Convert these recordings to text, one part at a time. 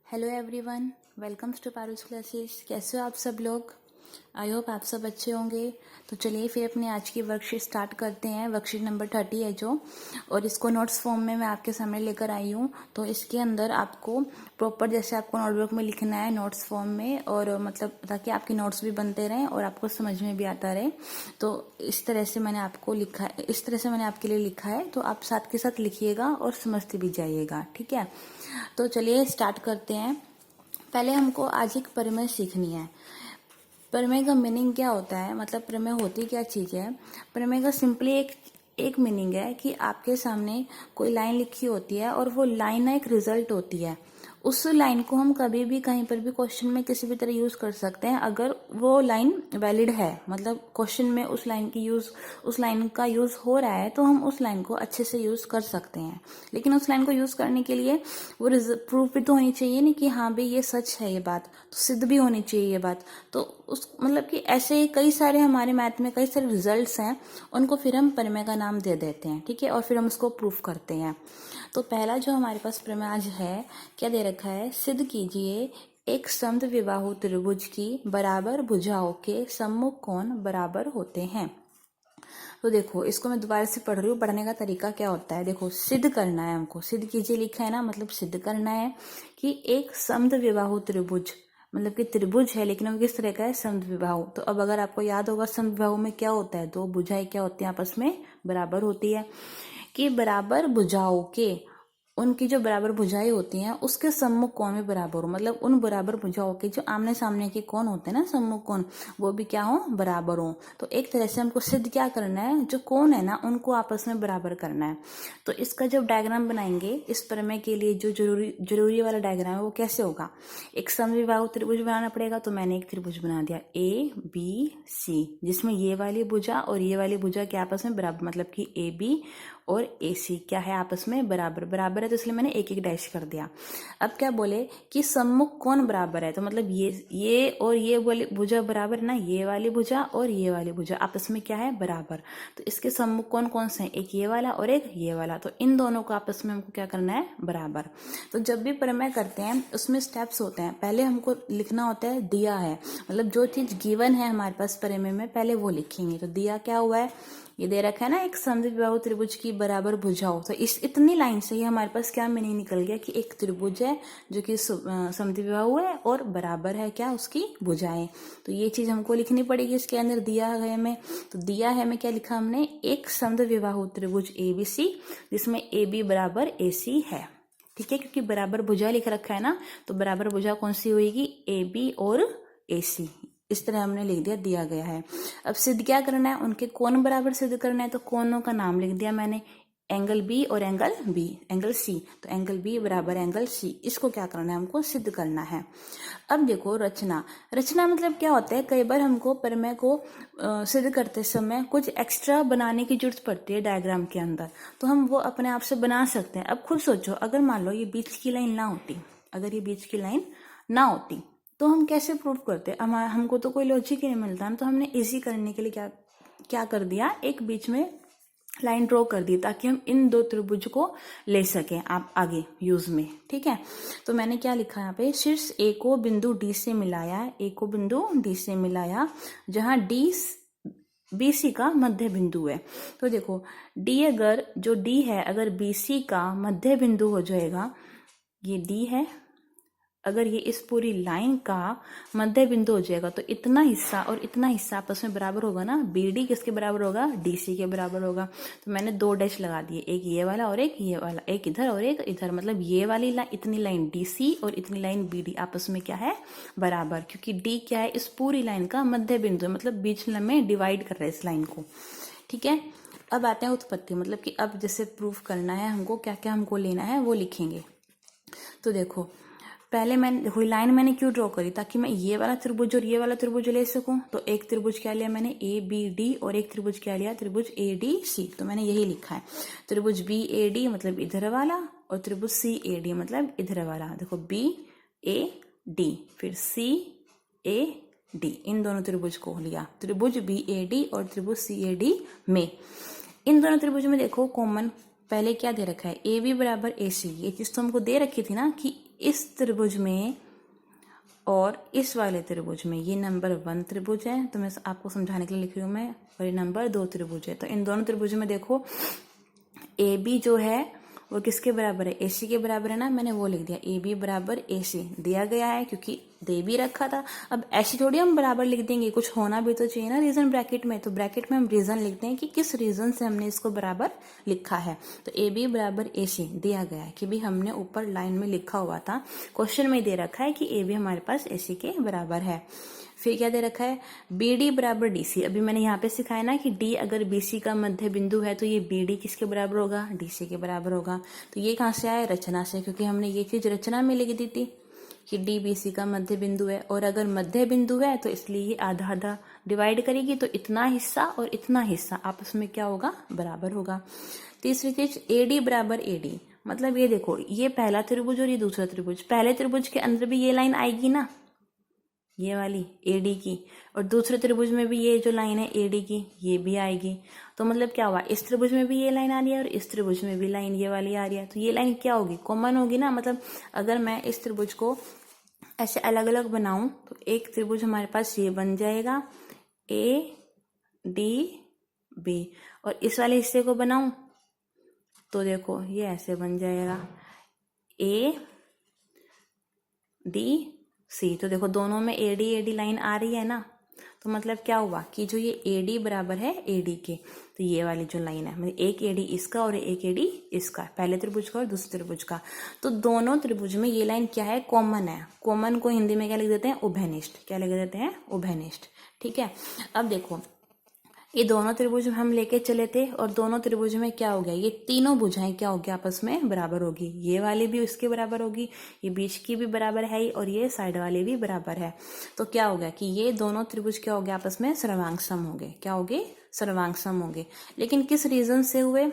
Hello everyone, welcomes to Paru's classes. कैसे हो आप सब लोग? आई होप आप सब अच्छे होंगे। तो चलिए फिर अपनी आज की वर्कशीट स्टार्ट करते हैं। वर्कशीट नंबर 30 है जो, और इसको नोट्स फॉर्म में मैं आपके सामने लेकर आई हूँ। तो इसके अंदर आपको प्रॉपर जैसे आपको नोटबुक में लिखना है नोट्स फॉर्म में, और मतलब ताकि आपके नोट्स भी बनते रहें और आपको समझ में भी आता रहे। तो इस तरह से मैंने आपको लिखा है, इस तरह से मैंने आपके लिए लिखा है। तो आप साथ के साथ लिखिएगा और समझते भी जाइएगा, ठीक है। तो चलिए स्टार्ट करते हैं। पहले हमको आज एक प्रमेय सीखनी है। प्रमेय का मीनिंग क्या होता है, मतलब प्रमेय होती क्या चीज़ है। प्रमेय का सिंपली एक मीनिंग है कि आपके सामने कोई लाइन लिखी होती है और वो लाइन एक रिजल्ट होती है। उस लाइन को हम कभी भी कहीं पर भी क्वेश्चन में किसी भी तरह यूज कर सकते हैं अगर वो लाइन वैलिड है। मतलब क्वेश्चन में उस लाइन का यूज हो रहा है तो हम उस लाइन को अच्छे से यूज कर सकते हैं। लेकिन उस लाइन को यूज करने के लिए वो प्रूफ भी तो होनी चाहिए नहीं कि हाँ भाई ये सच है, ये बात तो सिद्ध भी होनी चाहिए ये बात। तो उस मतलब कि ऐसे कई सारे हमारे मैथ में कई सारे रिजल्ट्स हैं, उनको फिर हम प्रमेय का नाम दे देते हैं, ठीक है, और फिर हम उसको प्रूफ करते हैं। तो पहला जो हमारे पास प्रमेय आज है, क्या दे रखा है, सिद्ध कीजिए एक समद्विबाहु त्रिभुज की बराबर भुजाओं के सम्मुख कोण बराबर होते हैं। तो देखो इसको मैं दोबारा से पढ़ रही हूँ। पढ़ने का तरीका क्या होता है, देखो सिद्ध करना है हमको, सिद्ध कीजिए लिखा है ना, मतलब सिद्ध करना है कि एक समद्विबाहु त्रिभुज, मतलब कि त्रिभुज है लेकिन वो किस तरह का है, समद्विबाहु। तो अब अगर आपको याद होगा समद्विबाहु में क्या होता है, दो भुजाएं क्या होती है आपस में बराबर होती है, कि बराबर भुजाओं के, उनकी जो बराबर भुजाएं होती हैं उसके सम्मुख कोण में बराबर हो। मतलब उन बराबर भुजाओं के जो आमने सामने के कोण होते हैं ना, सम्मुख कोण, वो भी क्या हो, बराबर हो। तो एक तरह से हमको सिद्ध क्या करना है, जो कोण है ना उनको आपस में बराबर करना है। तो इसका जब डायग्राम बनाएंगे इस प्रमेय के लिए, जो जरूरी वाला डायग्राम है वो कैसे होगा, एक समद्विबाहु त्रिभुज बनाना पड़ेगा। तो मैंने एक त्रिभुज बना दिया ABC, जिसमें ये वाली भुजा और ये वाली भुजा के आपस में बराबर, मतलब कि AB और AC क्या है, आपस में बराबर बराबर है, तो इसलिए मैंने एक एक डैश कर दिया। अब क्या बोले कि सम्मुख कोण बराबर है, तो मतलब ये और ये वाली भुजा बराबर है ना, ये वाली भुजा और ये वाली भुजा आपस में क्या है, बराबर। तो इसके सम्मुख कोण कौन से हैं, एक ये वाला और एक ये वाला, तो इन दोनों को आपस में हमको क्या करना है, बराबर। तो जब भी प्रमेय करते हैं उसमें स्टेप्स होते हैं। पहले हमको लिखना होता है दिया है, मतलब जो चीज गिवन है हमारे पास प्रमेय में पहले वो लिखेंगे। तो दिया क्या हुआ है, ये दे रखा है ना, एक समद्विबाहु त्रिभुज की बराबर भुजाओं। तो इस इतनी लाइन से ही हमारे पास क्या मीनिंग निकल गया कि एक त्रिभुज है जो कि समद्विबाहु है और बराबर है क्या, उसकी भुजाएं। तो ये चीज हमको लिखनी पड़ेगी इसके अंदर दिया है में। तो दिया है में क्या लिखा हमने, एक समद्विबाहु त्रिभुज ABC जिसमें AB बराबर AC है, ठीक है, क्योंकि बराबर भुजा लिख रखा है ना, तो बराबर भुजा कौन सी होगी, AB और AC। इस तरह हमने लिख दिया, दिया गया है। अब सिद्ध क्या करना है, उनके कोण बराबर सिद्ध करना है। तो कोणों का नाम लिख दिया मैंने, एंगल B और एंगल B, एंगल C। तो एंगल B बराबर एंगल C, इसको क्या करना है, हमको सिद्ध करना है। अब देखो रचना, रचना मतलब क्या होता है, कई बार हमको प्रमेय को सिद्ध करते समय कुछ एक्स्ट्रा बनाने की जरूरत पड़ती है डायग्राम के अंदर, तो हम वो अपने आप से बना सकते हैं। अब खुद सोचो, अगर मान लो ये बीच की लाइन ना होती, अगर ये बीच की लाइन ना होती तो हम कैसे प्रूव करते, हमको तो कोई लॉजिक ही नहीं मिलता ना। तो हमने इजी करने के लिए क्या क्या कर दिया, एक बीच में लाइन ड्रॉ कर दी ताकि हम इन दो त्रिभुज को ले सकें आप आगे यूज में, ठीक है। तो मैंने क्या लिखा यहाँ पे, शीर्ष A को बिंदु D से मिलाया, A को बिंदु D से मिलाया जहां BC का मध्य बिंदु है। तो देखो D, अगर जो D है अगर BC का मध्य बिंदु हो जाएगा, ये D है, अगर ये इस पूरी लाइन का मध्य बिंदु हो जाएगा तो इतना हिस्सा और इतना हिस्सा आपस में बराबर होगा ना, BD किसके बराबर होगा, DC के बराबर होगा। तो मैंने दो डैश लगा दिए, एक ये वाला और एक ये वाला, एक इधर और एक इधर, मतलब ये वाली लाइन, इतनी लाइन DC और इतनी लाइन BD आपस में क्या है, बराबर, क्योंकि D क्या है, इस पूरी लाइन का मध्य बिंदु, मतलब बीच में डिवाइड कर रहे हैं इस लाइन को, ठीक है। अब आते हैं उत्पत्ति, मतलब कि अब जैसे प्रूफ करना है हमको, क्या क्या हमको लेना है वो लिखेंगे। तो देखो पहले मैंने लाइन मैंने क्यों ड्रॉ करी, ताकि मैं ये वाला त्रिभुज और ये वाला त्रिभुज ले सकूं। तो एक त्रिभुज क्या लिया मैंने, ABD, और एक त्रिभुज क्या लिया, त्रिभुज ADC। तो मैंने यही लिखा है, त्रिभुज BAD मतलब इधर वाला और त्रिभुज CAD मतलब इधर वाला। देखो BAD फिर CAD, इन दोनों त्रिभुज को लिया, त्रिभुज BAD और त्रिभुज CAD में, इन दोनों त्रिभुज में देखो कॉमन पहले क्या दे रखा है, AB बराबर AC। ये चीज तो हमको दे रखी थी ना कि इस त्रिभुज में और इस वाले त्रिभुज में ये नंबर 1 त्रिभुज है, तो मैं आपको समझाने के लिए लिख रही हूँ मैं, और ये नंबर 2 त्रिभुज है। तो इन दोनों त्रिभुज में देखो ए बी जो है वो किसके बराबर है, ए सी के बराबर है ना, मैंने वो लिख दिया ए बी बराबर ए सी दिया गया है क्योंकि दे भी रखा था। अब ऐसे थोड़ी हम बराबर लिख देंगे, कुछ होना भी तो चाहिए ना रीजन ब्रैकेट में, तो ब्रैकेट में हम रीजन लिखते हैं कि किस रीजन से हमने इसको बराबर लिखा है। तो ए बी बराबर ए सी दिया गया है कि भी हमने ऊपर लाइन में लिखा हुआ था, क्वेश्चन में दे रखा है कि ए बी हमारे पास ए सी के बराबर है। फिर क्या दे रखा है, बी डी बराबर डी सी। अभी मैंने यहाँ पे सिखाया ना कि डी अगर बी सी का मध्य बिंदु है तो ये बी डी किसके बराबर होगा, डी सी के बराबर होगा। तो ये कहाँ से आया, रचना से, क्योंकि हमने ये चीज रचना में लिख दी थी कि डी बी सी का मध्य बिंदु है, और अगर मध्य बिंदु है तो इसलिए ये आधा आधा डिवाइड करेगी, तो इतना हिस्सा और इतना हिस्सा आपस में क्या होगा, बराबर होगा। तीसरी चीज ए डी बराबर ए डी, मतलब ये देखो ये पहला त्रिभुज और ये दूसरा त्रिभुज, पहले त्रिभुज के अंदर भी ये लाइन आएगी ना, ये वाली एडी की, और दूसरे त्रिभुज में भी ये जो लाइन है एडी की ये भी आएगी। तो मतलब क्या हुआ, इस त्रिभुज में भी ये लाइन आ रही है और इस त्रिभुज में भी लाइन ये वाली आ रही है, तो ये लाइन क्या होगी, कॉमन होगी ना। मतलब अगर मैं इस त्रिभुज को ऐसे अलग अलग बनाऊं तो एक त्रिभुज हमारे पास ये बन जाएगा ए डी बी, और इस वाले हिस्से को बनाऊं तो देखो ये ऐसे बन जाएगा ए डी सी। तो देखो दोनों में एडी लाइन आ रही है ना, तो मतलब क्या हुआ कि जो ये एडी बराबर है एडी के, तो ये वाली जो लाइन है मतलब एक एडी इसका और एक एडी इसका, पहले त्रिभुज का और दूसरे त्रिभुज का, तो दोनों त्रिभुज में ये लाइन क्या है, कॉमन है। कॉमन को हिंदी में क्या लिख देते हैं, उभयनिष्ठ। क्या लिख देते हैं, उभयनिष्ठ। ठीक है, अब देखो ये दोनों त्रिभुज हम लेके चले थे और दोनों त्रिभुज में क्या हो गया, ये तीनों भुजाएं क्या हो गया, आपस में बराबर होगी। ये वाली भी उसके बराबर होगी, ये बीच की भी बराबर है और ये साइड वाली भी बराबर है। तो क्या हो गया कि ये दोनों त्रिभुज क्या हो गया, आपस में सर्वांग सम होंगे। क्या होंगे, सर्वांग सम होंगे। लेकिन किस रीजन से हुए,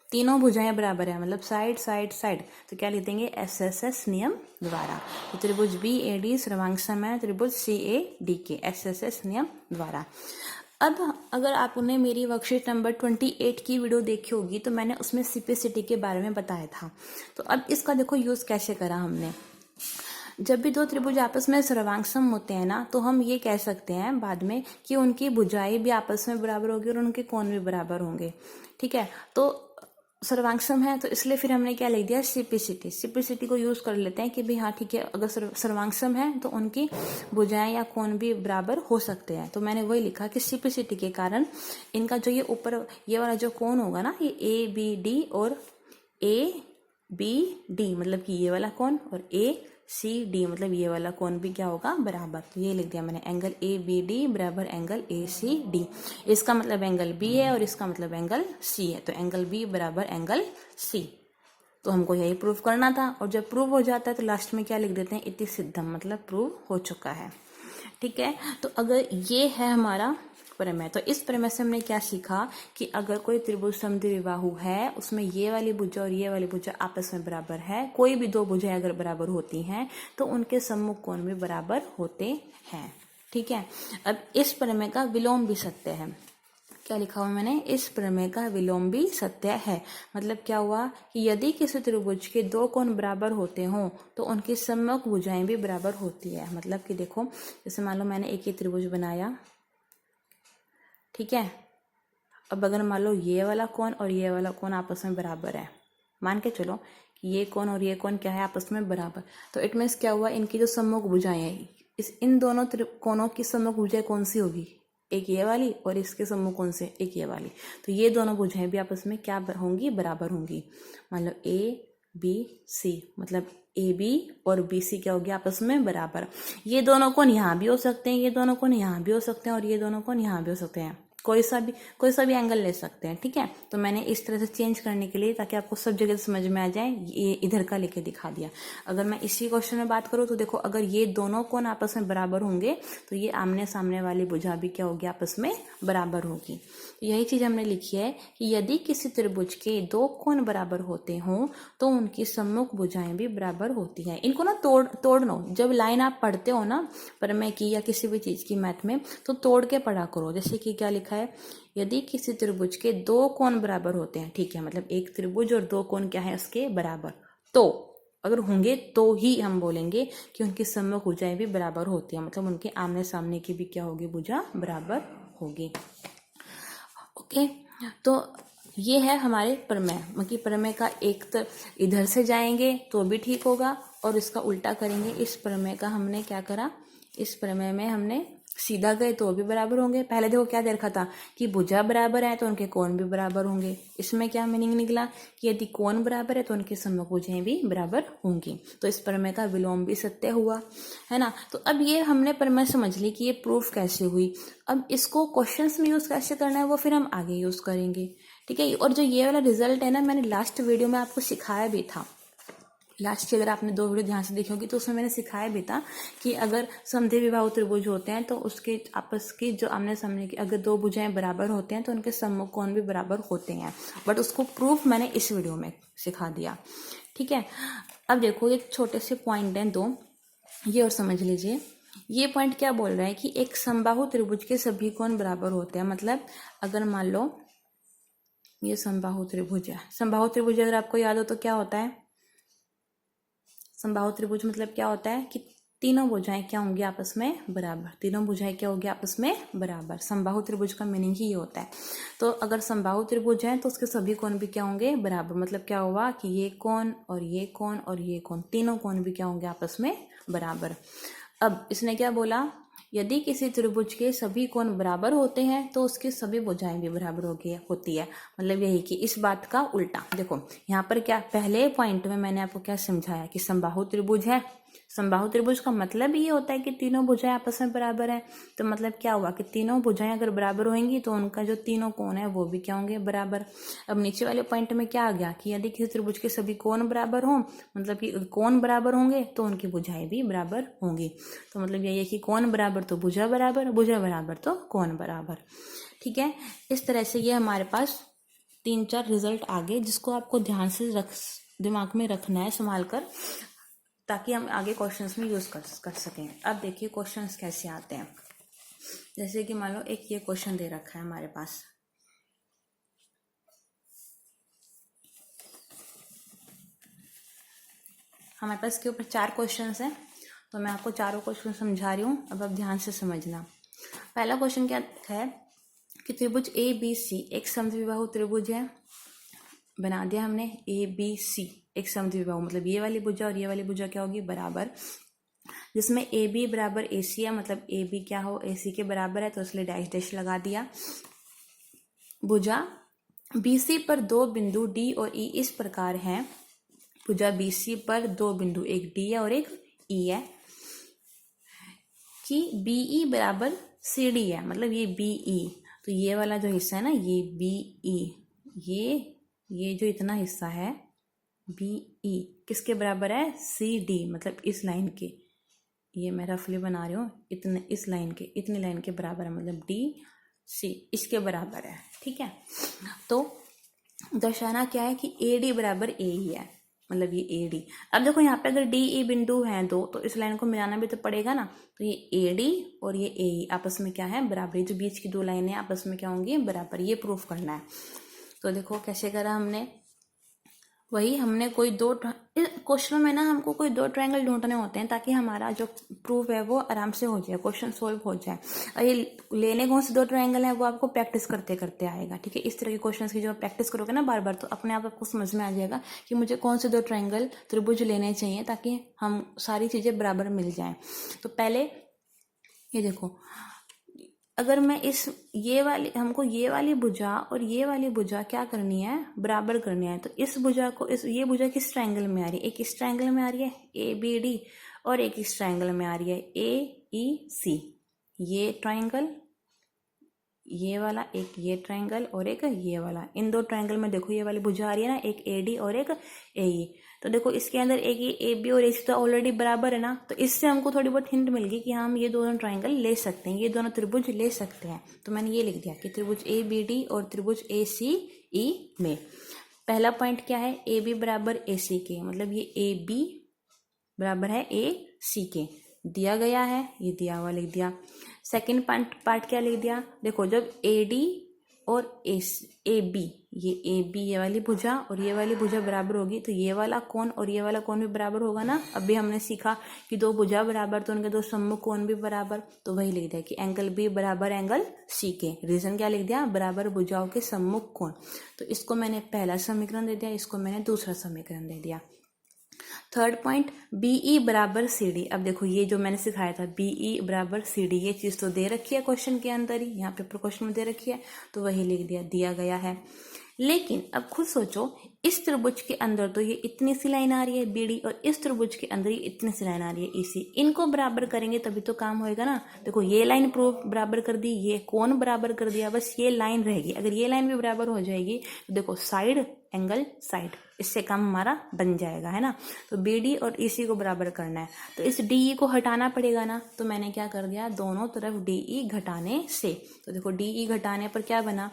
तीनों भुजाएं बराबर है, मतलब साइड साइड साइड, तो क्या लिख देंगे, एस एस एस नियम द्वारा। तो त्रिभुज बी ए डी सर्वांग सम है त्रिभुज सी ए डी के, एस एस एस नियम द्वारा। अब अगर आपने मेरी वर्कशीट नंबर 28 की वीडियो देखी होगी तो मैंने उसमें सिंप्लिसिटी के बारे में बताया था। तो अब इसका देखो यूज कैसे करा हमने। जब भी दो त्रिभुज आपस में सर्वांग सम होते हैं ना, तो हम ये कह सकते हैं बाद में कि उनकी भुजाएं भी आपस में बराबर होगी और उनके कोण भी बराबर होंगे। ठीक है, तो सर्वांग सम है तो इसलिए फिर हमने क्या लिख दिया, सिंप्लिसिटी। सिंप्लिसिटी को यूज कर लेते हैं कि भाई हाँ ठीक है, अगर सर्वांग सम है तो उनकी भुजाएं या कोण भी बराबर हो सकते हैं। तो मैंने वही लिखा कि सिंप्लिसिटी के कारण इनका जो ये ऊपर ये वाला जो कोण होगा ना, ये ए बी डी और ए बी डी मतलब कि ये वाला कोण, और ए सी डी मतलब ये वाला कोण भी क्या होगा, बराबर। तो ये लिख दिया मैंने, एंगल ए बी डी बराबर एंगल ए सी डी। इसका मतलब एंगल बी है और इसका मतलब एंगल सी है, तो एंगल बी बराबर एंगल सी। तो हमको यही प्रूव करना था, और जब प्रूव हो जाता है तो लास्ट में क्या लिख देते हैं, इति सिद्धम, मतलब प्रूव हो चुका है। ठीक है, तो अगर ये है हमारा प्रमेय, तो इस प्रमेय से हमने क्या सीखा कि अगर कोई त्रिभुज समद्विबाहु है, उसमें ये वाली भुजा और ये वाली भुजा आपस में बराबर है, कोई भी दो भुजाएं अगर बराबर होती हैं तो उनके सम्मुख कोण भी बराबर होते हैं। ठीक है, अब इस प्रमेय का विलोम भी सत्य है। क्या लिखा हुआ मैंने, इस प्रमेय का विलोम भी सत्य है। मतलब क्या हुआ कि यदि किसी त्रिभुज के दो कोण बराबर होते हों तो उनकी सम्मुख भुजाएं भी बराबर होती है। मतलब कि देखो जैसे मान लो मैंने एक ही त्रिभुज बनाया, ठीक है, अब अगर मान लो ये वाला कोण और ये वाला कोण आपस में बराबर है, मान के चलो कि ये कोण और ये कोण क्या है, आपस में बराबर, तो इट मीन्स क्या हुआ, इनकी जो सम्मुख भुजाएं हैं, इन दोनों कोणों की सम्मुख भुजाएं कौन सी होगी, एक ये वाली और इसके सम्मुख कौन से, एक ये वाली। तो ये दोनों भुजाएं भी आपस में क्या होंगी, बराबर होंगी। मान लो ए बी सी मतलब ए बी और बी सी क्या हो गया, आपस में बराबर। ये दोनों कोण यहाँ भी हो सकते हैं, ये दोनों कोण यहाँ भी हो सकते हैं और ये दोनों कोण यहाँ भी हो सकते हैं, कोई सा भी एंगल ले सकते हैं। ठीक है, तो मैंने इस तरह से चेंज करने के लिए, ताकि आपको सब जगह समझ में आ जाए, ये इधर का लेके दिखा दिया। अगर मैं इसी क्वेश्चन में बात करूँ तो देखो, अगर ये दोनों कोण आपस में बराबर होंगे तो ये आमने सामने वाली भुजा भी क्या होगी, आपस में बराबर होगी। तो यही चीज हमने लिखी है कि यदि किसी त्रिभुज के दो कोण बराबर होते हों तो उनकी सम्मुख भुजाएं भी बराबर होती है। इनको ना तोड़ लो, जब लाइन आप पढ़ते हो ना प्रमेय की या किसी भी चीज की मैथ में, तो तोड़ के पढ़ा करो। जैसे कि क्या लिखा है, यदि किसी त्रिभुज के दो कोण बराबर होते हैं, ठीक है, मतलब एक त्रिभुज और दो कोण क्या है उसके बराबर, तो, अगर होंगे तो ही हम बोलेंगे कि उनकी सम्मुख भुजाएं भी बराबर होती है, मतलब उनके आमने सामने की भी क्या होगी, भुजा बराबर होगी। ओके, तो ये है हमारे प्रमेय। मतलब प्रमेय का एक इधर से जाएंगे तो भी ठीक होगा और इसका उल्टा करेंगे। इस प्रमेय का हमने क्या करा, इस प्रमेय में हमने सीधा गए तो भी बराबर होंगे। पहले देखो क्या दे रखा था कि भुजा बराबर है तो उनके कोण भी बराबर होंगे। इसमें क्या मीनिंग निकला कि यदि कोण बराबर है तो उनकी सम्मुख भुजाएं भी बराबर होंगी। तो इस प्रमेय का विलोम भी सत्य हुआ, है ना। तो अब ये हमने प्रमेय समझ ली कि ये प्रूफ कैसे हुई। अब इसको क्वेश्चंस में यूज कैसे करना है वो फिर हम आगे यूज करेंगे, ठीक है। और जो ये वाला रिजल्ट है ना, मैंने लास्ट वीडियो में आपको सिखाया भी था। लास्ट की अगर आपने 2 वीडियो ध्यान से देखी होगी तो उसमें मैंने सिखाया भी था कि अगर समद्विबाहु त्रिभुज होते हैं तो उसके आपस की जो आमने सामने की अगर 2 भुजाएं बराबर होते हैं तो उनके सम्मुख कोण भी बराबर होते हैं। बट उसको प्रूफ मैंने इस वीडियो में सिखा दिया, ठीक है। अब देखो एक छोटे से पॉइंट हैं 2, ये और समझ लीजिए। ये पॉइंट क्या बोल रहा है कि एक समबाहु त्रिभुज के सभी कोण बराबर होते हैं। मतलब अगर मान लो ये समबाहु त्रिभुज है, समबाहु त्रिभुज अगर आपको याद हो तो क्या होता है, समबाहु त्रिभुज मतलब क्या होता है कि तीनों भुजाएं क्या होंगी आपस में बराबर, तीनों भुजाएं क्या होगी आपस में बराबर। समबाहु त्रिभुज का मीनिंग ही ये होता है। तो अगर समबाहु त्रिभुज है तो उसके सभी कोण भी क्या होंगे बराबर। मतलब क्या हुआ कि ये कोण और ये कोण और ये कोण, तीनों कोण भी क्या होंगे आपस में बराबर। अब इसने क्या बोला, यदि किसी त्रिभुज के सभी कोण बराबर होते हैं तो उसकी सभी भुजाएं भी बराबर होती है। मतलब यही कि इस बात का उल्टा। देखो यहाँ पर क्या, पहले पॉइंट में मैंने आपको क्या समझाया कि समबाहु त्रिभुज है। समबाहु त्रिभुज का मतलब ये होता है कि तीनों भुजाएं आपस में बराबर है। तो मतलब क्या हुआ कि तीनों भुजाएं अगर बराबर होंगी तो उनका जो तीनों कोण है वो भी क्या होंगे बराबर। अब नीचे वाले पॉइंट में क्या आ गया कि यदि किसी त्रिभुज के सभी कोण बराबर हों, मतलब कि कोण बराबर होंगे तो उनकी भुजाएं भी बराबर होंगी। तो मतलब यही है कि कोण बराबर तो भुजा बराबर, भुजा बराबर तो कोण बराबर, ठीक है। इस तरह से ये हमारे पास 3-4 रिजल्ट आ गए जिसको आपको ध्यान से दिमाग में रखना है संभाल कर, ताकि हम आगे क्वेश्चंस में यूज कर सकें। अब देखिए क्वेश्चंस कैसे आते हैं। जैसे कि मान लो एक ये क्वेश्चन दे रखा है हमारे पास, हमारे पास के ऊपर 4 क्वेश्चंस हैं तो मैं आपको चारों क्वेश्चन समझा रही हूँ। अब आप ध्यान से समझना। पहला क्वेश्चन क्या है कि त्रिभुज ABC एक समद्विबाहु त्रिभुज है। बना दिया हमने ABC एक समद्विबाहु, मतलब ये वाली भुजा और ये वाली भुजा क्या होगी बराबर, जिसमें AB बराबर AC है। मतलब AB क्या हो, AC के बराबर है तो इसलिए डैश डैश लगा दिया। भुजा BC पर 2 बिंदु D और E इस प्रकार हैं। भुजा BC पर 2 बिंदु, एक D है और एक E है, कि BE बराबर CD है। मतलब ये BE, तो ये वाला जो हिस्सा है ना ये BE, ये जो इतना हिस्सा है BE किसके बराबर है, CD, मतलब इस लाइन के, ये मैं रफली बना रही हूँ, इतने इस लाइन के, इतनी लाइन के बराबर है। मतलब DC इसके बराबर है, ठीक है। तो दर्शाना क्या है कि AD बराबर AE है। मतलब ये AD, अब देखो यहाँ पे अगर DE बिंदु हैं 2 तो इस लाइन को मिलाना भी तो पड़ेगा ना। तो ये AD और ये AE आपस में क्या है बराबर, जो बीच की 2 लाइनें आपस में क्या होंगी बराबर, ये प्रूफ करना है। तो देखो कैसे करा हमने, वही हमने कोई 2 क्वेश्चन में ना हमको कोई 2 ट्रायंगल ढूंढने होते हैं ताकि हमारा जो प्रूफ है वो आराम से हो जाए, क्वेश्चन सोल्व हो जाए। और ये लेने कौन से 2 ट्रायंगल हैं वो आपको प्रैक्टिस करते करते आएगा, ठीक है। इस तरह के क्वेश्चंस की जो आप प्रैक्टिस करोगे ना बार बार तो अपने आप आपको समझ में आ जाएगा कि मुझे कौन से 2 ट्रायंगल त्रिभुज लेने चाहिए ताकि हम सारी चीज़ें बराबर मिल जाएँ। तो पहले ये देखो, अगर मैं ये वाली, हमको ये वाली भुजा और ये वाली भुजा क्या करनी है बराबर करनी है। तो इस भुजा को ये भुजा किस ट्रायंगल में आ रही है, एक इस ट्रायंगल में आ रही है ABD और एक इस ट्रायंगल में आ रही है AEC। ये ट्रायंगल, ये वाला, एक ये ट्रायंगल और एक ये वाला, इन 2 ट्रायंगल में देखो ये वाली भुजा आ रही है ना, एक AD और एक AE। तो देखो इसके अंदर एक ये AB और AC तो ऑलरेडी बराबर है ना। तो इससे हमको थोड़ी बहुत हिंट मिल गई कि हम ये दोनों ट्रायंगल ले सकते हैं, ये दोनों त्रिभुज ले सकते हैं। तो मैंने ये लिख दिया कि त्रिभुज ABD और त्रिभुज ACE में पहला पॉइंट क्या है, AB बराबर AC के, मतलब ये AB बराबर है AC के, दिया गया है, ये दिया हुआ लिख दिया। सेकेंड पार्ट क्या लिख दिया, देखो जब AD और AB ये ए बी ये वाली भुजा और ये वाली भुजा बराबर होगी तो ये वाला कोण और ये वाला कोण भी बराबर होगा ना। अभी हमने सीखा कि दो भुजा बराबर तो उनके दो सम्मुख कोण भी बराबर, तो वही लिख दिया कि एंगल बी बराबर एंगल सी के। रीजन क्या लिख दिया, बराबर भुजाओं के सम्मुख कोण। तो इसको मैंने पहला समीकरण दे दिया, इसको मैंने दूसरा समीकरण दे दिया। थर्ड पॉइंट, बीई बराबर सी डी। अब देखो ये जो मैंने सिखाया था बीई बराबर सी डी, ये चीज तो दे रखी है क्वेश्चन के अंदर ही, यहाँ पेपर क्वेश्चन में दे रखी है तो वही लिख दिया गया है। लेकिन अब खुद सोचो, इस त्रिभुज के अंदर तो ये इतनी सी लाइन आ रही है बीडी और इस त्रिभुज के अंदर ये इतनी सी लाइन आ रही है ईसी, इनको बराबर करेंगे तभी तो काम होएगा ना। देखो ये लाइन प्रूफ बराबर कर दी, ये कोण बराबर कर दिया, बस ये लाइन रहेगी। अगर ये लाइन भी बराबर हो जाएगी तो देखो साइड एंगल साइड, इससे काम हमारा बन जाएगा, है ना। तो बीडी और ईसी को बराबर करना है तो इस डीई को हटाना पड़ेगा ना। तो मैंने क्या कर दिया, दोनों तरफ डीई घटाने से, तो देखो डीई घटाने पर क्या बना,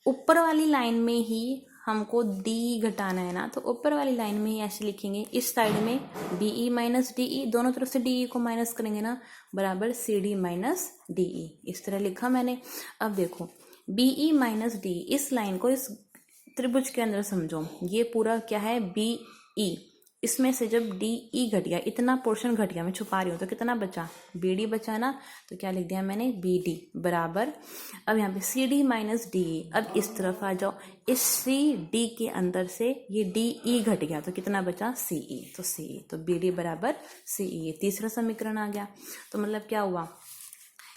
ऊपर वाली लाइन में ही हमको डी घटाना है ना, तो ऊपर वाली लाइन में ही ऐसे लिखेंगे, इस साइड में बीई माइनस डीई, दोनों तरफ से डीई को माइनस करेंगे ना, बराबर सी डी माइनस डीई, इस तरह लिखा मैंने। अब देखो बीई माइनस डी, इस लाइन को इस त्रिभुज के अंदर समझो, ये पूरा क्या है बीई, इसमें से जब डी ई घट गया, इतना पोर्शन घट गया, मैं छुपा रही हूँ तो कितना बचा, बी डी बचा ना, तो क्या लिख दिया मैंने बी डी बराबर, अब यहाँ पे C D minus D E. अब इस तरफ आ जाओ, इस सी डी के अंदर से ये डी ई घट गया तो कितना बचा सी ई, तो सी ई, तो बी डी बराबर सी ई, तीसरा समीकरण आ गया। तो मतलब क्या हुआ,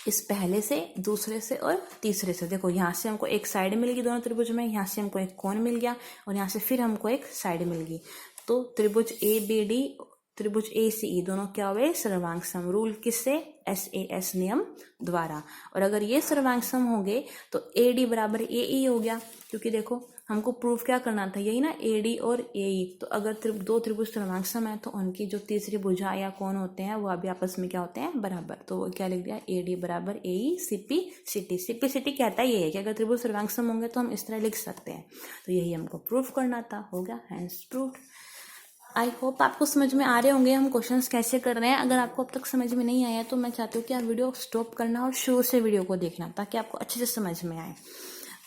इस पहले से, दूसरे से और तीसरे से, देखो यहाँ से हमको एक साइड मिल गई दोनों त्रिभुज में, यहाँ से हमको एक कोण मिल गया और यहाँ से फिर हमको एक साइड मिल गई। तो त्रिभुज ए बी डी, त्रिभुज ए सी ई दोनों क्या हुए, सर्वांग सम। रूल किससे, SAS नियम द्वारा। और अगर ये सर्वांग सम होंगे तो AD बराबर AE हो गया, क्योंकि देखो हमको प्रूफ क्या करना था, यही ना AD और AE। तो अगर दो त्रिभुज सर्वांग सम है तो उनकी जो तीसरी भुजा या कोण होते हैं वो अभी आपस में क्या होते हैं, बराबर। तो वो क्या लिख दिया, AD बराबर AE CP कहता ये है कि अगर त्रिभुज सर्वांग सम होंगे तो हम इस तरह लिख सकते हैं। तो यही हमको प्रूफ करना था, हो गया, हैंस प्रूफ। आई होप आपको समझ में आ रहे होंगे हम क्वेश्चंस कैसे कर रहे हैं। अगर आपको अब तक समझ में नहीं आया तो मैं चाहती हूँ कि आप वीडियो स्टॉप करना और शुरू से वीडियो को देखना ताकि आपको अच्छे से समझ में आए।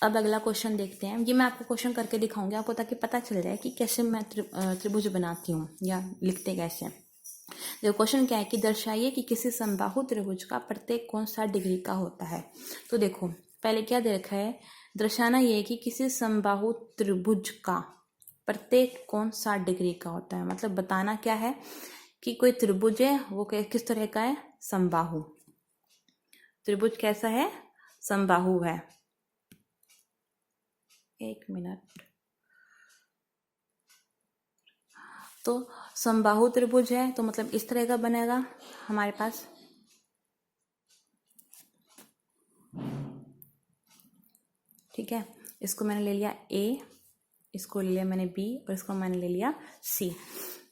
अब अगला क्वेश्चन देखते हैं, ये मैं आपको क्वेश्चन करके दिखाऊंगी आपको ताकि पता चल जाए कि कैसे मैं त्रिभुज बनाती हूँ या लिखते कैसे। देखो क्वेश्चन क्या है कि दर्शाइए कि किसी समबाहु त्रिभुज का प्रत्येक कोण 60 डिग्री का होता है। तो देखो पहले क्या दे रखा है, दर्शाना ये है कि किसी समबाहु त्रिभुज का प्रत्येक कोण 60 डिग्री का होता है। मतलब बताना क्या है कि कोई त्रिभुज है वो किस तरह का है, समबाहु। त्रिभुज कैसा है, समबाहु है। एक मिनट, तो समबाहु त्रिभुज है तो मतलब इस तरह का बनेगा हमारे पास। ठीक है, इसको मैंने ले लिया A, इसको ले लिया मैंने B और इसको मैंने ले लिया C।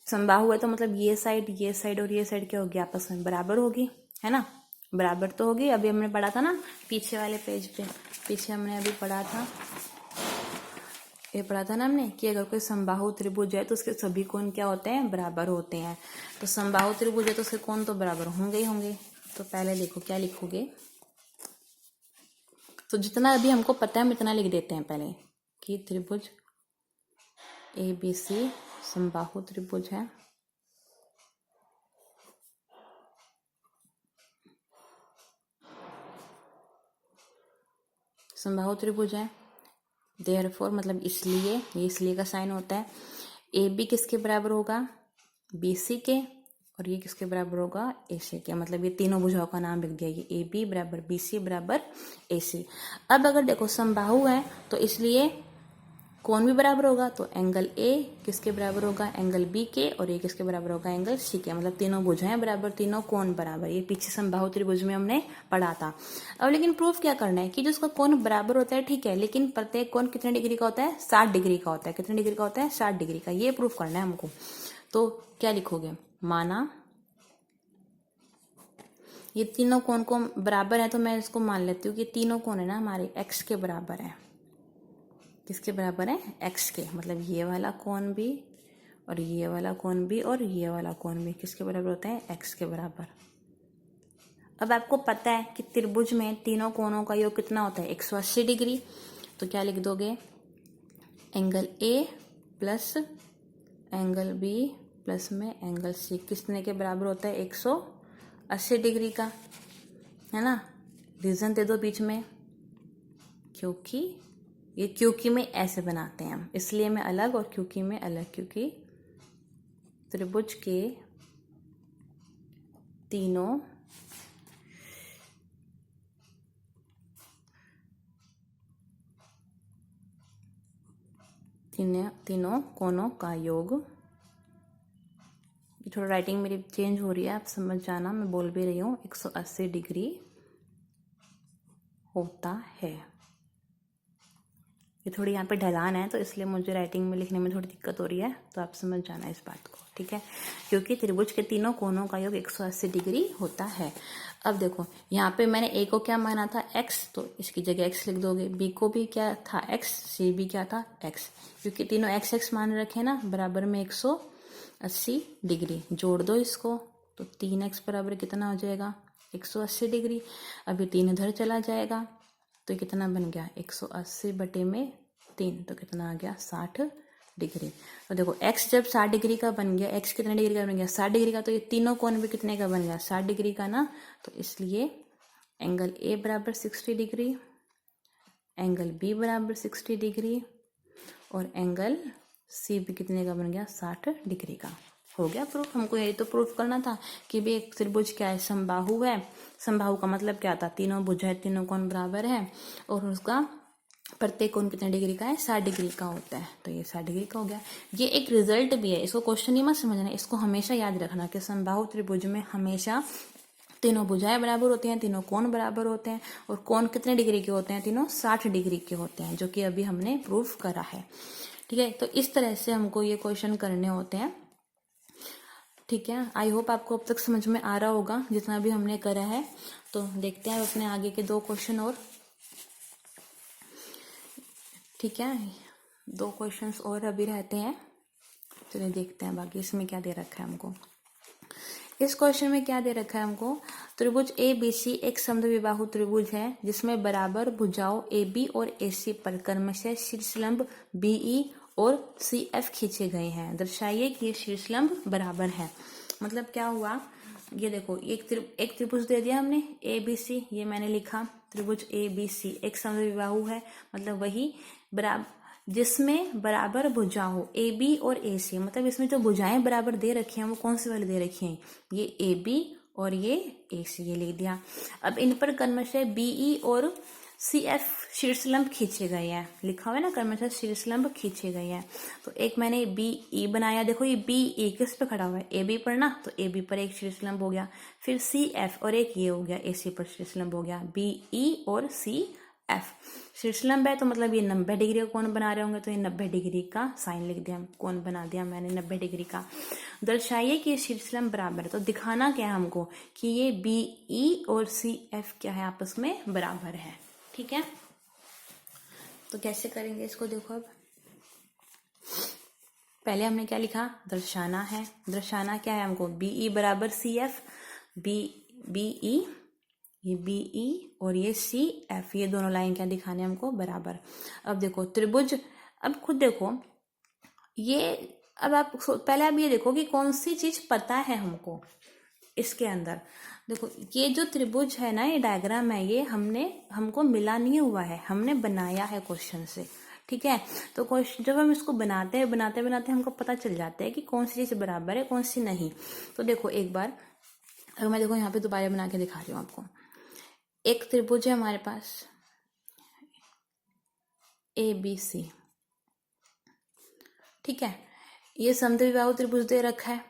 समबाहु है तो मतलब ये साइड और ये साइड क्या होगी, आपस में बराबर होगी, है ना, बराबर तो होगी। अभी हमने पढ़ा था ना पीछे वाले पेज पे, पीछे हमने अभी पढ़ा था, ये पढ़ा था ना हमने कि अगर कोई समबाहु त्रिभुज है तो उसके सभी कोण क्या होते हैं, बराबर होते हैं। तो समबाहु त्रिभुज है तो उसके कोण तो बराबर होंगे ही होंगे। तो पहले देखो क्या लिखोगे, तो जितना अभी हमको पता है हम इतना लिख देते हैं पहले कि त्रिभुज ABC समबाहु त्रिभुज है। समबाहु त्रिभुज है, देयरफॉर मतलब इसलिए, ये इसलिए का साइन होता है। AB किसके बराबर होगा, BC के, और ये किसके बराबर होगा, AC के। मतलब ये तीनों भुजाओं का नाम लिख दिया, ये AB बराबर BC बराबर AC। अब अगर देखो समबाहु है तो इसलिए कोण भी बराबर होगा, तो एंगल A किसके बराबर होगा, एंगल B के, और ये किसके बराबर होगा, एंगल C के। मतलब तीनों भुजाएं बराबर, तीनों कोण बराबर। ये पीछे समबाहु त्रिभुज में हमने पढ़ा था। अब लेकिन प्रूफ क्या करना है कि जिसका कोण बराबर होता है, ठीक है, लेकिन प्रत्येक कोण कितने डिग्री का होता है, 60 डिग्री का होता है। कितने डिग्री का होता है, 60 डिग्री का। ये प्रूफ करना है हमको। तो क्या लिखोगे, माना ये तीनों कोण को बराबर है, तो मैं इसको मान लेती हूँ कि तीनों कोण है ना हमारे x के बराबर है। किसके बराबर है, x के। मतलब ये वाला कोण भी और ये वाला कोण भी और ये वाला कोण भी किसके बराबर होता है, x के बराबर। अब आपको पता है कि त्रिभुज में तीनों कोणों का योग कितना होता है, 180 डिग्री। तो क्या लिख दोगे, angle A plus angle B plus में एंगल सी कितने के बराबर होता है? 180 डिग्री का, है ना। रीज़न दे दो बीच में, क्योंकि में ऐसे बनाते हैं हम, इसलिए में अलग और क्योंकि में अलग, क्योंकि त्रिभुज के तीनों कोनों का योग, ये थोड़ा राइटिंग मेरी चेंज हो रही है, आप समझ जाना, मैं बोल भी रही हूँ, 180 डिग्री होता है। ये थोड़ी यहाँ पे ढलान है तो इसलिए मुझे राइटिंग में लिखने में थोड़ी दिक्कत हो रही है, तो आप समझ जाना इस बात को, ठीक है। क्योंकि त्रिभुज के तीनों कोनों का योग 180 डिग्री होता है। अब देखो यहाँ पे मैंने ए को क्या माना था? x, तो इसकी जगह x लिख दोगे। b को भी क्या था? x। c भी क्या था? x। क्योंकि तीनों x x मान रखे ना, बराबर में 180 डिग्री। जोड़ दो इसको तो 3x बराबर कितना हो जाएगा? 180 डिग्री। अभी 3 इधर चला जाएगा तो कितना बन गया? 180 बटे में 3, तो कितना आ गया? 60 डिग्री। तो देखो x जब 60 डिग्री का बन गया, x कितने डिग्री का बन गया? 60 डिग्री का। तो ये तीनों कोण भी कितने का बन गया? 60 डिग्री का ना। तो इसलिए एंगल ए बराबर 60 डिग्री, एंगल बी बराबर 60 डिग्री और एंगल सी भी कितने का बन गया? 60 डिग्री का। हो गया प्रूफ। हमको यही तो प्रूफ करना था कि भी एक त्रिभुज क्या है? समबाहु है। समबाहु का मतलब क्या था? तीनों भुजा है, तीनों कोण बराबर है और उसका प्रत्येक कोण कितने डिग्री का है? 60 डिग्री का होता है। तो ये 60 डिग्री का हो गया। ये एक रिजल्ट भी है, इसको क्वेश्चन ही मत समझना, इसको हमेशा याद रखना कि समबाहु त्रिभुज में हमेशा तीनों भुजाएं बराबर होती हैं, तीनों कोण बराबर होते हैं और कोण कितने डिग्री के होते हैं? तीनों 60 डिग्री के होते हैं, जो कि अभी हमने प्रूफ करा है, ठीक है। तो इस तरह से हमको ये क्वेश्चन करने होते हैं, ठीक है। आई होप आपको अब तक समझ में आ रहा होगा जितना भी हमने करा है। तो देखते हैं अपने आगे के 2 क्वेश्चन और, ठीक है। 2 क्वेश्चंस और अभी रहते हैं, चलिए देखते हैं बाकी इसमें क्या दे रखा है हमको। इस क्वेश्चन में क्या दे रखा है हमको? त्रिभुज ए बी सी एक समद्विबाहु त्रिभुज है जिसमें बराबर भुजाओं ए बी और ए सी पर क्रमशः शीर्षलंब बी ई और सी एफ खींचे गए हैं। दर्शाइए कि ये शीर्षलंब बराबर है। मतलब क्या हुआ? ये देखो एक त्रिभुज दे दिया हमने ए बी सी, ये मैंने लिखा त्रिभुज ए बी सी एक समद्विबाहु है, मतलब वही बराबर जिसमें बराबर भुजा हो ए बी और ए सी, मतलब इसमें जो भुजाएं बराबर दे रखी हैं वो कौन सी वाली दे रखी हैं? ये ए बी और ये ए सी, ये लिख दिया। अब इन पर क्रमशः बी ई और सी एफ शीर्षलंब खींचे गए हैं, लिखा हुआ है ना, क्रमशः शीर्षलंब खींचे गए हैं। तो एक मैंने बी ई बनाया, देखो ये बी ई किस पे खड़ा हुआ है? ए बी पर ना, तो ए बी पर एक शीर्षलंब हो गया, फिर सी एफ और एक ये हो गया ए सी पर शीर्षलंब हो गया, बी ई और सी एफ शीर्षलंब है तो मतलब ये 90 डिग्री का कोण बना रहे होंगे, तो ये 90 डिग्री का साइन लिख दिया, कोण बना दिया मैंने 90 डिग्री का। दर्शाइए कि ये शीर्षलंब बराबर है, तो दिखाना क्या है हमको कि ये बी ई और सी एफ क्या है? आपस में बराबर है, ठीक है। तो कैसे करेंगे इसको? देखो अब पहले हमने क्या लिखा? दर्शाना है। दर्शाना क्या है हमको? बी ई बराबर सी एफ, बी ई, ये बी ई और ये सी एफ, ये दोनों लाइन क्या दिखाने हमको? बराबर। अब देखो त्रिभुज, अब खुद देखो ये, अब आप पहले आप ये देखो कि कौन सी चीज पता है हमको इसके अंदर। देखो ये जो त्रिभुज है ना, ये डायग्राम है, ये हमको मिला नहीं हुआ है, हमने बनाया है क्वेश्चन से, ठीक है। तो क्वेश्चन जब हम इसको बनाते बनाते हमको पता चल जाता है कि कौन सी चीज बराबर है कौन सी नहीं। तो देखो एक बार अगर मैं देखो यहाँ पे दोबारा बना के दिखा रही हूँ आपको। एक त्रिभुज है हमारे पास ए बी सी, ठीक है। ये समद्विबाहु त्रिभुज दे रखा है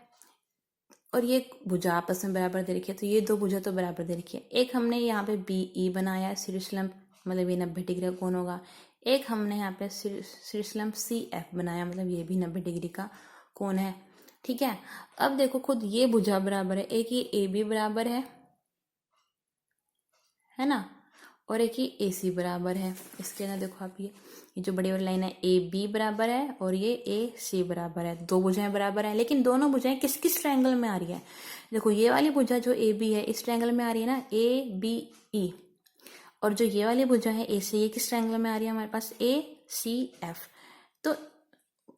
और ये भुजा आपस में बराबर दे रखी है, तो ये 2 भुजा तो बराबर दे रखी है। एक हमने यहाँ पे बी ई बनाया शीर्षलंब, मतलब ये 90 डिग्री का कोण होगा। एक हमने यहाँ पे शीर्षलंब सी एफ बनाया, मतलब ये भी 90 डिग्री का कोण है, ठीक है। अब देखो खुद ये भुजा बराबर है, एक ये ए बी बराबर है ना, और एक ही ए सी बराबर है। इसके अंदर देखो आप ये जो बड़ी वाली लाइन है ए बी बराबर है और ये ए सी बराबर है, 2 भुजाएं बराबर है। लेकिन दोनों भुजाएं किस किस ट्रायंगल में आ रही है? देखो ये वाली भुजा जो ए बी है इस ट्रायंगल में आ रही है ना, ए बी ई, और जो ये वाली भुजा है ए सी, ये किस ट्रायंगल में आ रही है हमारे पास? ए सी एफ। तो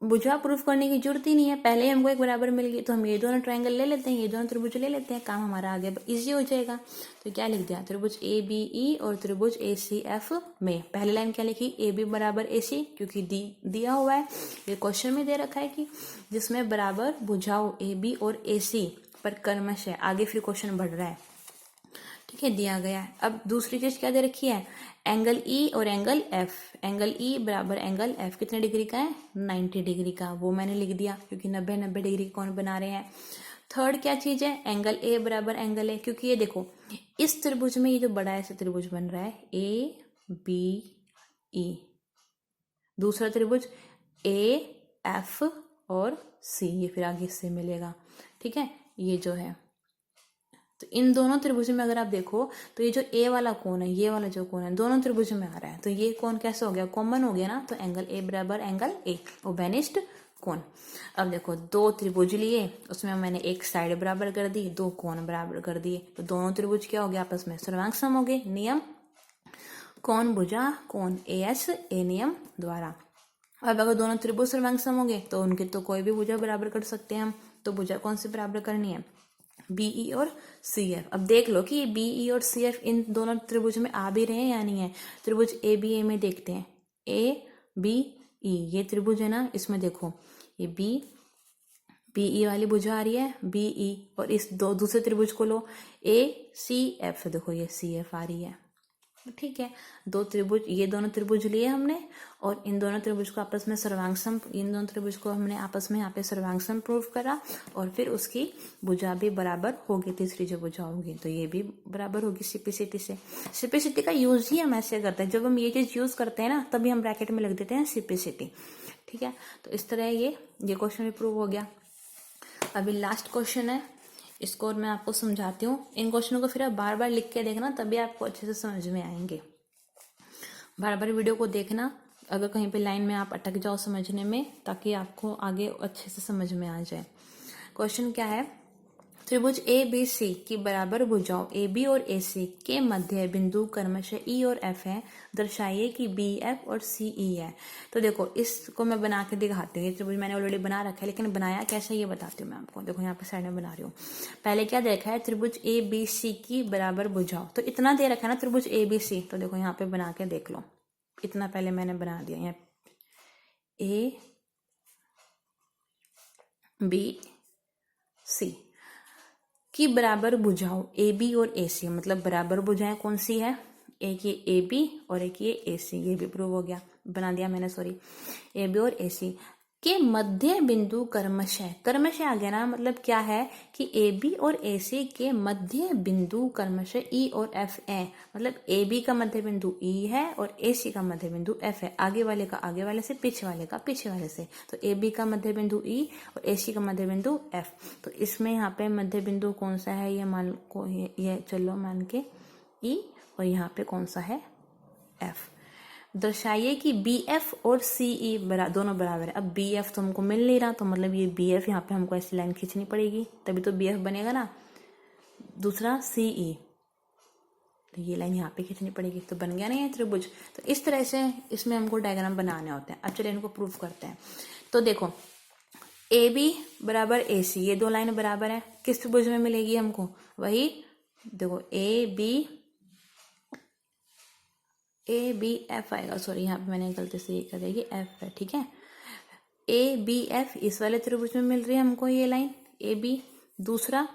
भुजा प्रूफ करने की जरूरत ही नहीं है, पहले हमको एक बराबर मिल गई, तो हम ये दोनों ट्रायंगल ले लेते हैं, ये दोनों त्रिभुज ले लेते हैं, काम हमारा आगे इजी हो जाएगा। तो क्या लिख दिया, त्रिभुज ए बी ई और त्रिभुज ए सी एफ में पहली लाइन क्या लिखी, ए बी बराबर ए सी, क्योंकि दिया हुआ है, ये क्वेश्चन में दे रखा है कि जिसमें बराबर भुजाओं ए बी और ए सी पर कर्मश है, आगे फिर क्वेश्चन बढ़ रहा है, ठीक है, दिया गया है। अब दूसरी चीज क्या दे रखी है, एंगल ई और एंगल एफ, एंगल ई बराबर एंगल एफ कितने डिग्री का है, 90 डिग्री का, वो मैंने लिख दिया क्योंकि 90 डिग्री कौन बना रहे हैं। थर्ड क्या चीज है, एंगल ए बराबर एंगल ए, क्योंकि ये देखो इस त्रिभुज में ये जो बड़ा ऐसा त्रिभुज बन रहा है ए बी ई, दूसरा त्रिभुज ए एफ और सी, ये फिर आगे इससे मिलेगा, ठीक है, ये जो है। तो इन दोनों त्रिभुज में अगर आप देखो तो ये जो ए वाला कोण है, ये वाला जो कोण है, दोनों त्रिभुज में आ रहा है, तो ये कोण कैसे हो गया, कॉमन हो गया ना, तो एंगल ए बराबर एंगल ए, वो बेनिस्ट कोण। अब देखो दो त्रिभुज लिए, उसमें मैंने एक साइड बराबर कर दी, दो कोण बराबर कर दिए, तो दोनों त्रिभुज क्या हो गया, आपस में सर्वांग सम हो गए। नियम कोण भुजा कोण ए एस ए नियम द्वारा। अब अगर दोनों त्रिभुज सर्वांग सम होंगे तो उनके तो कोई भी भुजा बराबर कर सकते हैं हम, तो भुजा कौन सी बराबर करनी है, बीई और सी एफ। अब देख लो कि ये बीई और सी एफ इन दोनों त्रिभुज में आ भी रहे हैं या नहीं है। त्रिभुज ए बी ए में देखते हैं, ए बी ई ये त्रिभुज है ना, इसमें देखो ये बी बीई वाली भुजा आ रही है बीई, और इस दो दूसरे त्रिभुज को लो ए सी एफ, देखो ये सी एफ आ रही है, ठीक है। दो त्रिभुज, ये दोनों त्रिभुज लिए हमने, और इन दोनों त्रिभुज को आपस में सर्वांग सम, इन दोनों त्रिभुज को हमने आपस में यहाँ पे सर्वांग सम प्रूव करा, और फिर उसकी भुजा भी बराबर होगी, तीसरी जो भुजा होगी तो ये भी बराबर होगी सिपिसिटी से। सिपिसिटी का यूज ही हम ऐसे करते हैं, जब हम ये चीज यूज करते हैं ना तभी हम ब्रैकेट में लिख देते हैं सिपिसिटी, ठीक है। तो इस तरह ये क्वेश्चन भी प्रूव हो गया। अभी लास्ट क्वेश्चन है, इसको मैं आपको समझाती हूँ। इन क्वेश्चनों को फिर आप बार बार लिख के देखना, तभी आपको अच्छे से समझ में आएंगे। बार बार वीडियो को देखना, अगर कहीं पे लाइन में आप अटक जाओ समझने में, ताकि आपको आगे अच्छे से समझ में आ जाए। क्वेश्चन क्या है, त्रिभुज ए बी सी की बराबर भुजाओं ए बी और ए सी के मध्य बिंदु क्रमशः ई और एफ है, दर्शाइए कि बी एफ और सी ई है। तो देखो इसको मैं बना के दिखाती हूँ, ये त्रिभुज मैंने ऑलरेडी बना रखा है, लेकिन बनाया कैसे ये बताती हूँ मैं आपको। देखो यहाँ पे साइड में बना रही हूँ। पहले क्या देखा है, त्रिभुज ए बी सी की बराबर भुजाओं, तो इतना दे रखा है ना त्रिभुज ए बी सी, तो देखो यहाँ पे बना के देख लो, इतना पहले मैंने बना दिया, यहाँ ए बी सी की बराबर भुजाओं ए बी और ए सी, मतलब बराबर भुजाएं कौन सी है, एक ये ए बी और एक ये ए सी, ये भी प्रूव हो गया, बना दिया मैंने, सॉरी, ए बी और ए सी के मध्य बिंदु क्रमशः, क्रमशः आ गया ना, मतलब क्या है कि ए बी और ए सी के मध्य बिंदु क्रमशः ई और एफ है, मतलब ए बी का मध्य बिंदु ई है और ए सी का मध्य बिंदु एफ है, आगे वाले का आगे वाले से, पीछे वाले का पीछे वाले से, तो ए बी का मध्य बिंदु ई और ए सी का मध्य बिंदु एफ। तो इसमें यहाँ पे मध्य बिंदु कौन सा है, ये मान को ये चलो मान के ई, और यहाँ पे कौन सा है, एफ। दर्शाइए कि बी एफ और सी ई दोनों बराबर है। अब बी एफ तो हमको मिल नहीं रहा, तो मतलब ये बी एफ यहाँ पे हमको ऐसी लाइन खींचनी पड़ेगी, तभी तो बी एफ बनेगा ना। दूसरा सी ई, तो ये लाइन यहाँ पे खींचनी पड़ेगी, तो बन गया ना ये त्रिभुज। तो इस तरह से इसमें हमको डायग्राम बनाने होते हैं। अब चलिए इनको प्रूव करते हैं। तो देखो ए बी बराबर ए सी, ये दो लाइन बराबर है, किस त्रिभुज में मिलेगी हमको, वही देखो ए बी एफ आएगा, सॉरी यहाँ पे मैंने गलती से ये कर दिया, ये एफ है, ठीक है। ए बी एफ इस वाले त्रिभुज में मिल रही है हमको ये लाइन ए बी। दूसरा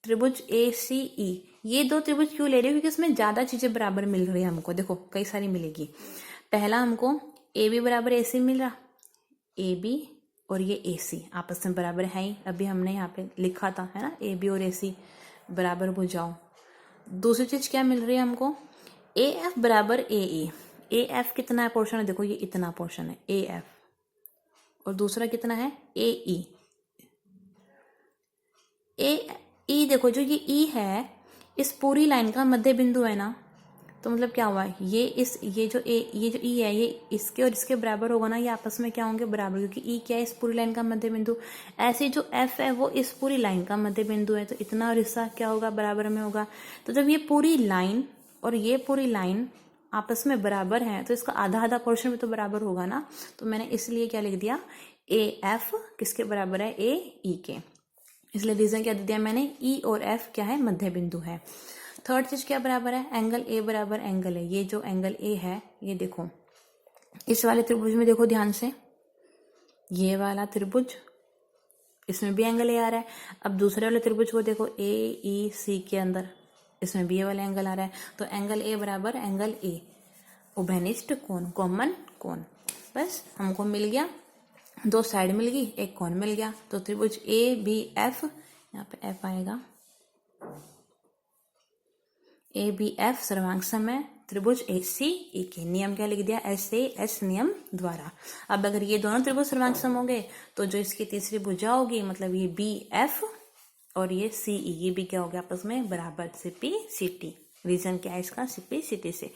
त्रिभुज ए सी ई, ये दो त्रिभुज क्यों ले रही हूँ, क्योंकि इसमें ज्यादा चीजें बराबर मिल रही है हमको, देखो कई सारी मिलेगी। पहला हमको ए बी बराबर ए सी मिल रहा, ए बी और ये ए सी आपस में बराबर है ही, अभी हमने यहाँ पे लिखा था, है ना, ए बी और ए सी बराबर भुजाओं। दूसरी चीज क्या मिल रही है हमको, ए एफ बराबर ए ई, ए एफ कितना है पोर्शन है, देखो ये इतना पोर्शन है ए एफ, और दूसरा कितना है ए ई। ई देखो जो ये ई है इस पूरी लाइन का मध्य बिंदु है ना, तो मतलब क्या हुआ, ये जो ई है ये इसके और इसके बराबर होगा ना, ये आपस में क्या होंगे, बराबर, क्योंकि ई क्या है, इस पूरी लाइन का मध्य बिंदु। ऐसे जो एफ है वो इस पूरी लाइन का मध्य बिंदु है, तो इतना और इसका क्या होगा, बराबर में होगा। तो जब ये पूरी लाइन और ये पूरी लाइन आपस में बराबर हैं तो इसका आधा आधा पोर्शन भी तो बराबर होगा ना, तो मैंने इसलिए क्या लिख दिया, ए एफ किसके बराबर है, ए ई के, इसलिए रीजन क्या दे दिया मैंने, ई और एफ क्या है, मध्य बिंदु है। थर्ड चीज क्या बराबर है, एंगल ए बराबर एंगल है, ये जो एंगल ए है ये देखो इस वाले त्रिभुज में देखो ध्यान से, ये वाला त्रिभुज इसमें भी एंगल ए आ रहा है। अब दूसरे वाले त्रिभुज को देखो, ए ई सी के अंदर इसमें भी ये वाला एंगल आ रहा है, तो एंगल ए बराबर एंगल ए, उभयनिष्ठ कोण, कॉमन कोण। बस हमको मिल गया, दो साइड मिल गई, एक कोण मिल गया, तो त्रिभुज ए बी एफ, यहाँ पे एफ आएगा, ए बी एफ सर्वांग समय त्रिभुज ए सी ई के, नियम क्या लिख दिया, एस ए एस नियम द्वारा। अब अगर ये दोनों त्रिभुज सर्वांग सम होंगे तो जो इसकी तीसरी भुजा होगी, मतलब ये बी एफ और ये सी ई, ये भी क्या हो गया आपस में बराबर, C P C T. Reason क्या है इसका, सी पी सी टी से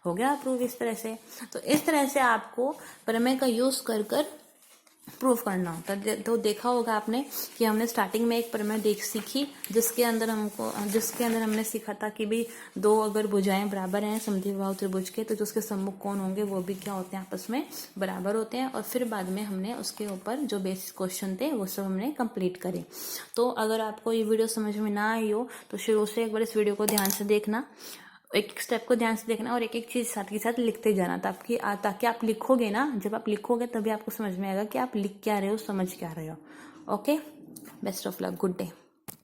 हो गया अप्रूव इस तरह से। तो इस तरह से आपको प्रमेय का यूज कर कर प्रूफ करना होता है। तो देखा होगा आपने कि हमने स्टार्टिंग में एक प्रमेय सीखी जिसके अंदर हमने सीखा था कि भी दो अगर भुजाएं बराबर हैं समद्विबाहु त्रिभुज के, तो जो उसके सम्मुख कोण होंगे वो भी क्या होते हैं, आपस में बराबर होते हैं। और फिर बाद में हमने उसके ऊपर जो बेसिक क्वेश्चन थे वो सब हमने कंप्लीट करे। तो अगर आपको ये वीडियो समझ में ना आई हो तो शुरू से एक बार इस वीडियो को ध्यान से देखना, एक एक स्टेप को ध्यान से देखना और एक एक चीज साथ के साथ लिखते जाना, ताकि आप लिखोगे ना, जब आप लिखोगे तभी आपको समझ में आएगा कि आप लिख क्या रहे हो, समझ क्या रहे हो। Okay, best of luck, good day.